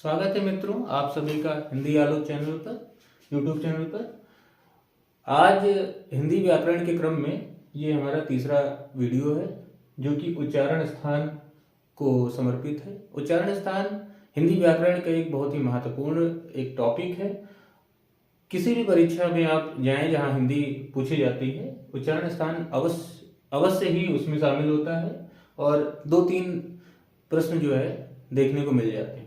स्वागत है मित्रों, आप सभी का हिंदी आलोक चैनल पर, यूट्यूब चैनल पर। आज हिंदी व्याकरण के क्रम में ये हमारा तीसरा वीडियो है जो कि उच्चारण स्थान को समर्पित है। उच्चारण स्थान हिंदी व्याकरण का एक बहुत ही महत्वपूर्ण एक टॉपिक है। किसी भी परीक्षा में आप जाएं जहां हिंदी पूछी जाती है, उच्चारण स्थान अवश्य ही उसमें शामिल होता है और 2-3 प्रश्न जो है देखने को मिल जाते हैं।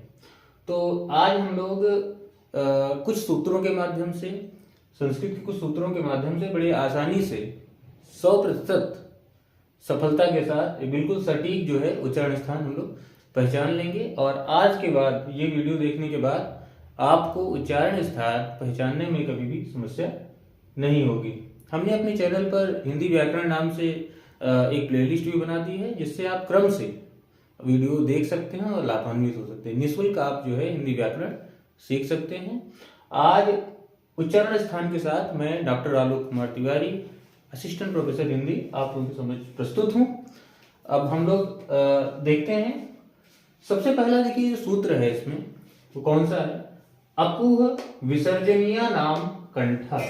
तो आज हम लोग कुछ सूत्रों के माध्यम से, संस्कृत के कुछ सूत्रों के माध्यम से बड़े आसानी से 100% सफलता के साथ बिल्कुल सटीक जो है उच्चारण स्थान हम लोग पहचान लेंगे। और आज के बाद ये वीडियो देखने के बाद आपको उच्चारण स्थान पहचानने में कभी भी समस्या नहीं होगी। हमने अपने चैनल पर हिंदी व्याकरण नाम से एक प्लेलिस्ट भी बना दी है, जिससे आप क्रम से वीडियो देख सकते हैं और लाभान्वित हो सकते हैं। निःशुल्क आप जो है हिंदी व्याकरण सीख सकते हैं। आज उच्चारण स्थान के साथ मैं doctor Alok Kumar Tiwari, assistant professor Hindi, आप लोगों के समझ प्रस्तुत हूं। अब हम लोग देखते हैं। सबसे पहला देखिए जो सूत्र है इसमें वो कौन सा है? अकुह विसर्जनीय नाम कंठा।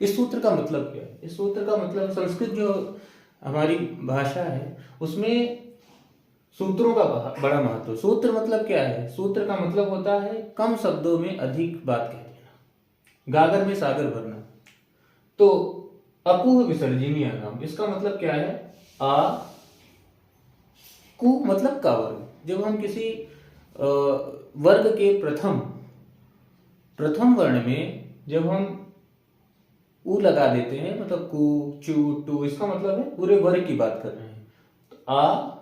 इस सूत्र का मतलब क्या है? इस सूत्र का मतलब, संस्कृत जो हमारी भाषा है उसमें सूत्रों का बड़ा महत्व। सूत्र मतलब क्या है? सूत्र का मतलब होता है कम शब्दों में अधिक बात कह देना, गागर में सागर भरना। तो अकुह विसर्जनीय नाम, इसका मतलब क्या है? आ कु मतलब का वर्ग। जब हम किसी वर्ग के प्रथम वर्ण में जब हम उ लगा देते हैं, मतलब कु, चू, टू, इसका मतलब है पूरे वर्ग की बात कर रहे हैं। तो आ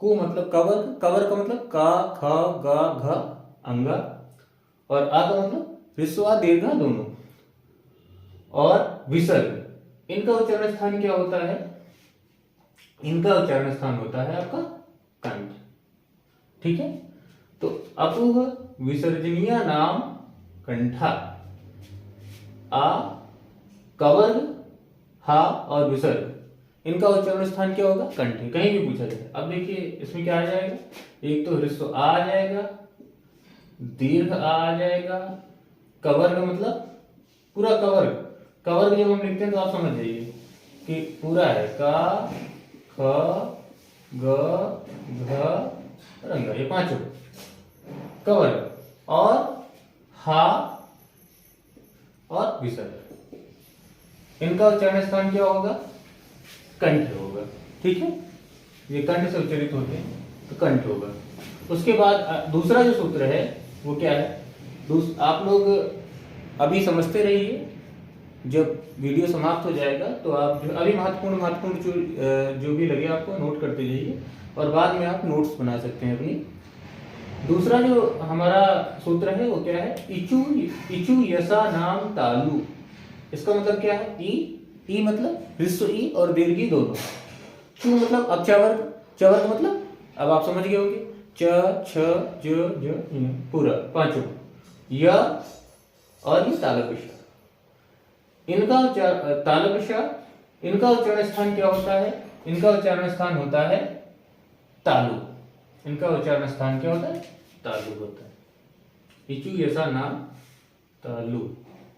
कु मतलब कवर्ग, कवर्ग का मतलब का, ख, ग, घ, अंगा, और आ का मतलब ह्रस्व दीर्घ दोनों, और विसर्ग। इनका उच्चारण स्थान क्या होता है? इनका उच्चारण स्थान होता है आपका कंठ। ठीक है, तो अपुह विसर्जनीय नाम कंठा। आ, कवर्ग, हा और विसर्ग, इनका उच्चारण स्थान क्या होगा? कंठ। कहीं भी पूछा जाए। अब देखिए इसमें क्या आ जाएगा? एक तो ह्रस्व आ जाएगा, दीर्घ आ जाएगा, कवर्ग मतलब पूरा कवर्ग। कवर्ग जब हम लिखते हैं तो आप समझ जाइए कि पूरा है का, ख, ग, घ और अंगा, ये पांचों कवर्ग, और हा और विसर्ग। इनका उच्चारण स्थान क्या होगा? कंठ होगा। ठीक है, ये कंठ से उच्चारित होते हैं तो कंठ होगा। उसके बाद दूसरा जो सूत्र है वो क्या है? आप लोग अभी समझते रहिए, जब वीडियो समाप्त हो जाएगा तो आप जो अभी महत्वपूर्ण जो भी लगे आपको नोट करते जाइए, और बाद में आप नोट्स बना सकते हैं अपनी। दूसरा जो हमारा सूत्र है वो क्या है? इचु यसा नाम तालु। इसका मतलब क्या है? ई मतलब ह्रस्व ई और दीर्घ ई दोनों। चू मतलब अब चवर्ग, चवर्ग मतलब अब आप समझ गए होंगे, च, छ, ज, पूरा पांचों, य और ये तालव्य। इनका तालव्य, इनका उच्चारण स्थान क्या होता है? इनका उच्चारण स्थान होता है तालु। इनका उच्चारण स्थान क्या होता है? तालु होता है। इचु यसा नाम तालु।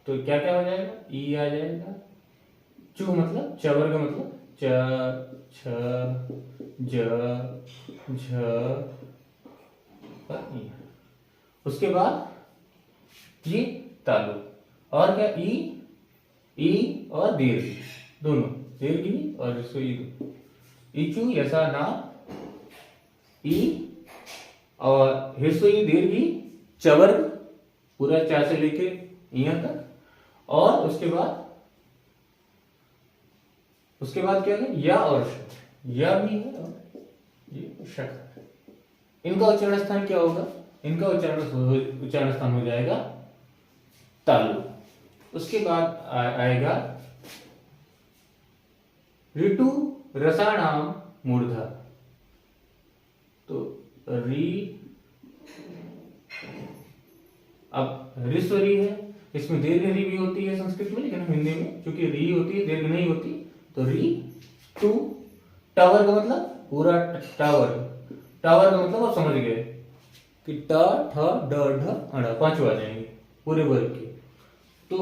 तो क्या क्या हो जाएगा? ई आ जाएगा। चू मतलब चवर्ग मतलब च, छ, ज, झ, और ई। उसके बाद ये तालु, और क्या? ई और दीर्घ दोनों, दीर्घ ई और इसको ई दो। इचू यसा ना ई और ह्रस्व ई दीर्घ ई, चवर्ग पूरा चा से लेके यहाँ तक, और उसके बाद क्या है? या और श, या भी है और ये शक। इनका उच्चारण स्थान क्या होगा? इनका उच्चारण स्थान हो जाएगा तालु। उसके बाद आएगा ऋतु रसाणाम मूर्धा। तो री, अब ह्रस्व री है, इसमें दीर्घ री भी होती है संस्कृत में, लेकिन हिंदी में चूंकि री होती है, दीर्घ नहीं होती, तो री टू। टावर का मतलब पूरा टावर, टावर का मतलब आप समझ गए, कि ट ठ ड ढ अड़, पांचों आ जाएंगे पूरे वर्ग के। तो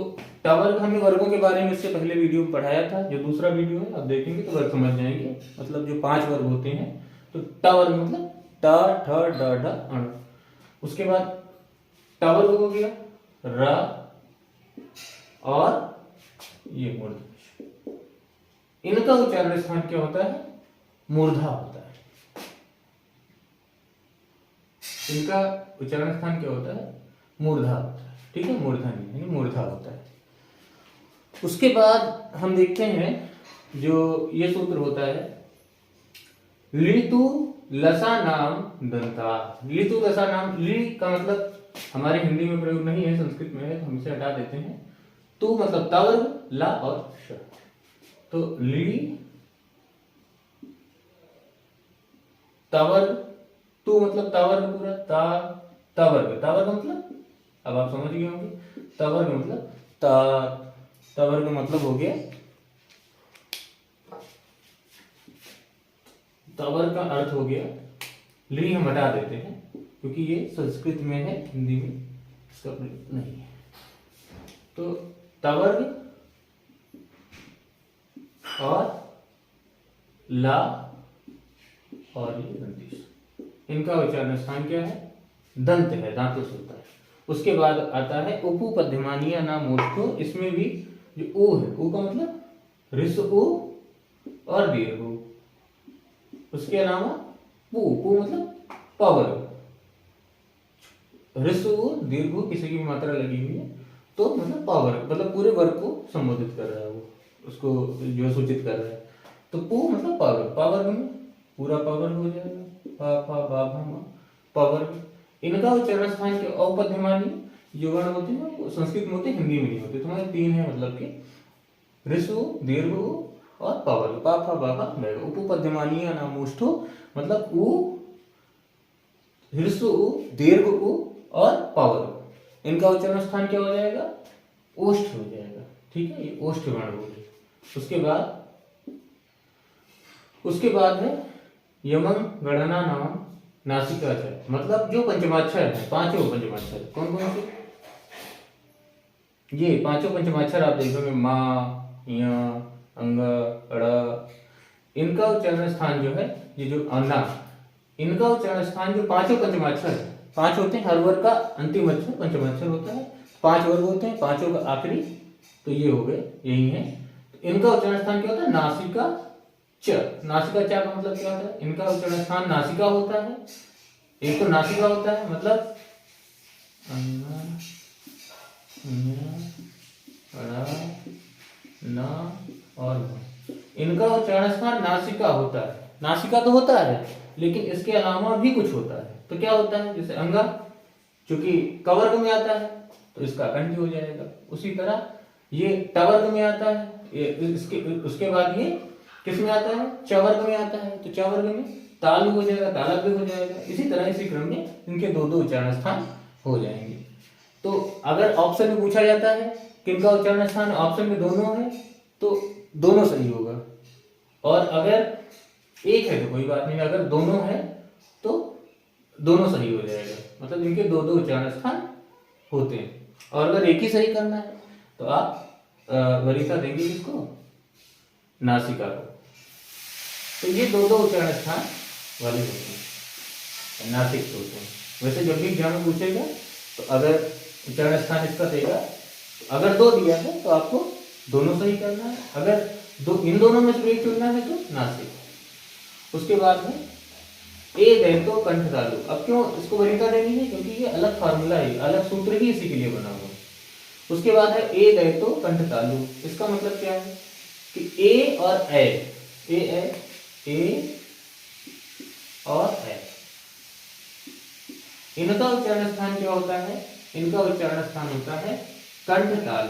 टावर्ग हमने वर्गों के बारे में इससे पहले वीडियो में पढ़ाया था, जो दूसरा वीडियो है आप देखेंगे तो वर्ग समझ जाएंगे। मतलब जो 5 वर्ग होते हैं, तो टावर्ग मतलब ट ठ ड ढ अण। उसके बाद टावर्ग हो गया र और ये मूर्धन्य। इनका उच्चारण स्थान क्या होता है? मूर्धा होता है। इनका उच्चारण स्थान क्या होता है? मूर्धा होता है। ठीक है, मूर्धन्य यानी मूर्धा होता है। उसके बाद हम देखते हैं जो ये सूत्र होता है, लितु लसा नाम दंता। लितु लसा नाम, ली का मतलब हमारे हिंदी में प्रयोग नहीं है, संस्कृत में है, तो हम इसे हटा देते हैं। तू मतलब तावर्ग, ला और श। तो ली तावर्ग, तू मतलब तावर्ग पूरा, तावर्ग, तावर्ग मतलब अब आप समझ गए होंगे। तावर्ग मतलब तावर्ग मतलब हो गया, तावर्ग का अर्थ हो गया, ली हम हटा देते हैं क्योंकि ये संस्कृत में है, हिंदी में इसका प्रयोग नहीं है। तो तावर्ग और ला और ये दंतीश, इनका उच्चारण स्थान क्या है? दंत है, दांतों से होता है। उसके बाद आता है उपपद्यमानीय नाम ओष्ठो। इसमें भी जो ऊ है, ऊ का मतलब ऋष ऊ और दीर्घ ऊ। उसके अलावा पू मतलब पावर, ऋष ऊ दीर्घ ऊ किसी की भी मात्रा लगी हुई है तो मतलब पावर, मतलब पूरे वर्ग को संबोधित कर रहा है, वो उसको जो सूचित कर रहा है। तो पू मतलब पावर, पावर में पूरा पावर हो जाएगा, पा पा बा भा मा, पावर। इनका उच्चारण स्थान के औपध्यमानी जो वर्ण होते हैं वो संस्कृत में होते हैं, हिंदी में नहीं होते। तुम्हारे 3 है, मतलब कि ऋषु, दीर्घ और पावर, पा फा बा भा मै। उपपद्यमानीय नाम ओष्ठो मतलब उ, ऋषु उ, दीर्घ उ और पावर। इनका उच्चारण स्थान क्या हो जाएगा? ओष्ठ हो जाएगा। ठीक है, ये ओष्ठ वर्ण हो गए। उसके बाद है यमन गणना नाम नासिका च, मतलब जो पंचमाक्षर है, 5 पंचमाक्षर कौन कौन से? ये 5 पंचमाक्षर आप देखोगे, मा, या, अंग, अड़। इनका उच्चारण स्थान जो है, ये जो अन्ना, इनका उच्चारण स्थान जो 5 पंचमाक्षर है, 5 होते हैं, हर वर्ग का अंतिम अक्षर पंचमाक्षर होता है। 5 वर्ग होते हैं, 5 का आखिरी, तो ये हो गए, यही है। तो इनका उच्चारण स्थान क्या होता है? नासिका च। नासिका च का मतलब क्या होता है? इनका उच्चारण स्थान नासिका होता है। एक तो नासिका होता है, मतलब ना और इनका उच्चारण स्थान नासिका होता है। नासिका तो होता है, लेकिन इसके अलावा भी कुछ होता है। तो क्या होता है? जैसे अंगा, चूंकि कवर्ग में आता है तो इसका कंठ हो जाएगा। उसी तरह ये टवर्ग में आता है, ये इसके उसके बाद ये किस में आता है? चवर्ग में आता है, तो चवर्ग में तालु हो जाएगा, तालव्य हो जाएगा। इसी तरह इसी क्रम में इनके 2 उच्चारण स्थान हो जाएंगे। तो अगर ऑप्शन में पूछा जाता है किनका उच्चारण स्थान ऑप्शन में दोनों है, तो दोनों सही होगा। और अगर एक है तो कोई बात नहीं, अगर दोनों है तो दोनों सही हो जाएगा। मतलब इनके 2 उच्चारण स्थान होते हैं। और अगर एक ही सही करना है तो आप वरीयता देंगे किसको? नासिका को। तो ये 2 उच्चारण स्थान वाले होते हैं, नासिक होते हैं। वैसे जब भी एग्जाम में पूछेगा तो अगर उच्चारण स्थान इसका देगा, तो अगर 2 दिया है तो आपको दोनों सही करना है। अगर इन दोनों में से एक चुनना है तो नासिक। उसके बाद में ए दैतो कंठ तालु। अब क्यों इसको वरीयता देनी है? क्योंकि ये अलग फार्मूला है, अलग सूत्र ही इसी के लिए बना हुआ है। उसके बाद है ए दैतो कंठ तालु। इसका मतलब क्या है कि ए और ए और ए, इनका उच्चारण स्थान क्या होता है? इनका उच्चारण स्थान होता है कंठ ताल।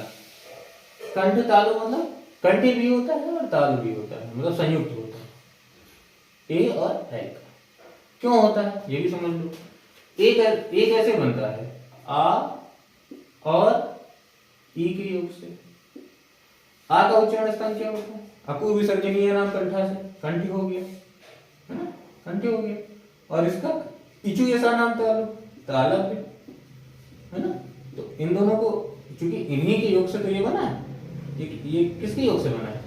कंठ तालु मतलब कंठी भी होता है और तालु भी होता है, मतलब संयुक्त होता है ए और ए का। क्यों होता है ये भी समझ लो। एक ऐसे बनता है आ और ई के योग से। आ का उच्चारण स्थान क्या होता है? अकु विसर्जनीय नाम कंठा से, कंठी हो गया, है ना, कंठी हो गया। और इसका इचु ऐसा नाम तालु, तालव्य, है ना। तो इन दोनों को, क्योंकि इन्हीं के योग से तो ये बना है, ये किसके योग से बना है,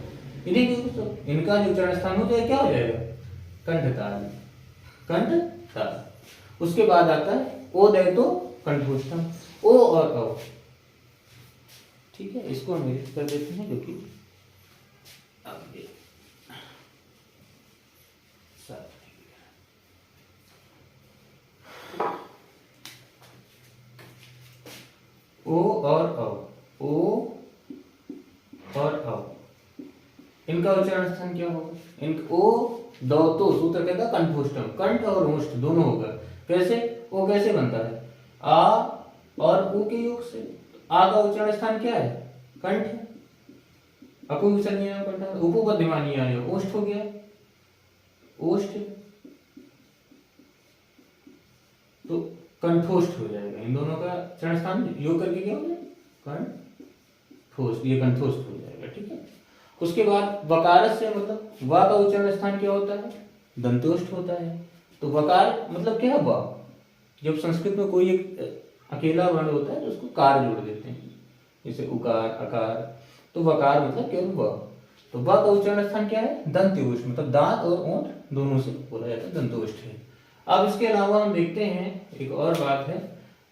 इन्हीं के योग से। इनका जो उच्चारण स्थान हो जाए क्या हो जाएगा, कंठताल, कंठताल। उसके बाद आता है ओदय तो कंठोष्ठम, ओ और अ, ठीक है। इसको हम एडिट कर देते हैं, क्योंकि अब ये ओ और अ, ओ और अ, इनका उच्चारण स्थान क्या होगा, इन ओ दो तो सूत्र कहता कंठोष्ठम, कंठ और ओष्ठ दोनों होगा। कैसे, ओ कैसे बनता है, आ और उ के योग से। आ का उच्चारण स्थान क्या है, कंठ है, अपू विसर्जनीय कंठ, उपपद्यमानीय आय, ओष्ठ हो गया, ओष्ठ, तो कंठोष्ठ हो जाएगा। इन दोनों का उच्चारण स्थान योग करके क्या हो जाएगा, कंठोष्ठ, ये कंठोष्ठ हो जाएगा, ठीक है। उसके बाद वकार से मतलब वा का उच्चारण स्थान क्या होता है, दंतोष्ठ होता है। तो वकार मतलब क्या है, वा। जब संस्कृत में कोई एक अकेला वर्ण होता है तो उसको कार जोड़ देते हैं, जैसे उकार, अकार। तो वकार मतलब केवल व। तो व का उच्चारण स्थान क्या है, दंत्योष्ठ, मतलब दांत और ओंठ दोनों से बोला जाता है, दंतोष्ठ है। अब इसके अलावा हम देखते हैं एक और बात है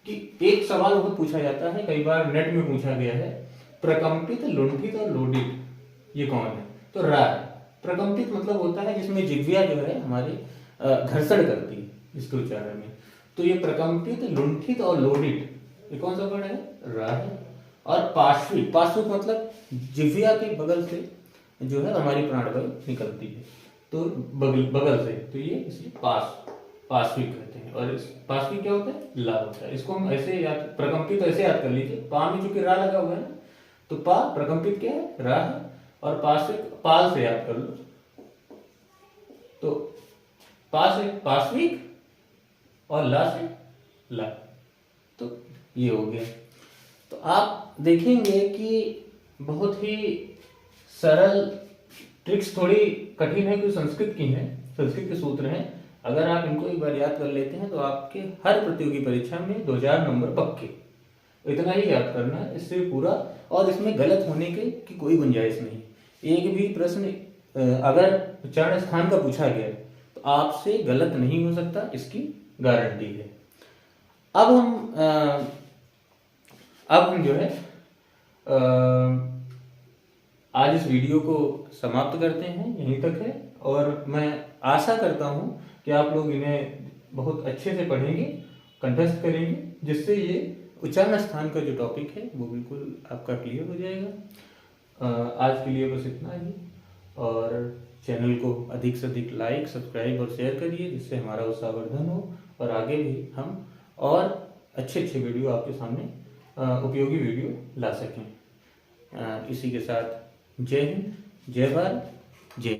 कि एक सवाल बहुत पूछा जाता है, कई बार नेट में पूछा गया है, प्रकंपित, लुंठित और लोडित ये कौन है। तो रा है। प्रकंपित मतलब होता है जिसमें जिह्वा जो है हमारी घर्षण करती है इसके उच्चारण में। तो ये प्रकंपित, लुंठित और लोडित ये कौन सा वर्ण है, रा है। और पार्श्विक, पार्श्विक मतलब जिह्वा के बगल से जो है हमारी प्राणवायु निकलती है, तो बगल से, तो ये इसलिए पार्श्विक कहते हैं। और इस पार्श्विक क्या होता है, ला होता है। इसको हम ऐसे याद, प्रकंपित तो ऐसे याद कर लीजिए, पा में चूंकि रा लगा हुआ है ना, तो पा प्रकंपित क्या है, रा है। और पार्श्विक पाल से याद कर लो, तो पा से पार्श्विक और ला से ला, तो ये हो गया। तो आप देखेंगे कि बहुत ही सरल ट्रिक्स, थोड़ी कठिन है क्योंकि संस्कृत की है, संस्कृत के सूत्र हैं। अगर आप इनको एक बार याद कर लेते हैं तो आपके हर प्रतियोगी परीक्षा में 2000 नंबर पक्के। इतना ही याद करना है, इससे पूरा, और इसमें गलत होने की कोई गुंजाइश नहीं। एक भी प्रश्न अगर उच्चारण स्थान का पूछा गया तो आपसे गलत नहीं हो सकता, इसकी गारंटी है। अब हम जो है आज इस वीडियो को समाप्त करते हैं, यहीं तक है। और मैं आशा करता हूं कि आप लोग इन्हें बहुत अच्छे से पढ़ेंगे, कंठस्थ करेंगे, जिससे ये उच्चारण स्थान का जो टॉपिक है वो बिल्कुल आपका क्लियर हो जाएगा। आज के लिए बस इतना ही, और चैनल को अधिक से अधिक लाइक, सब्सक्राइब और शेयर करिए, जिससे हमारा उत्साहवर्धन हो और आगे भी हम और अच्छे वीडियो आपके सामने, उपयोगी वीडियो ला सकें। इसी के साथ जय हिंद, जय भारत, जय।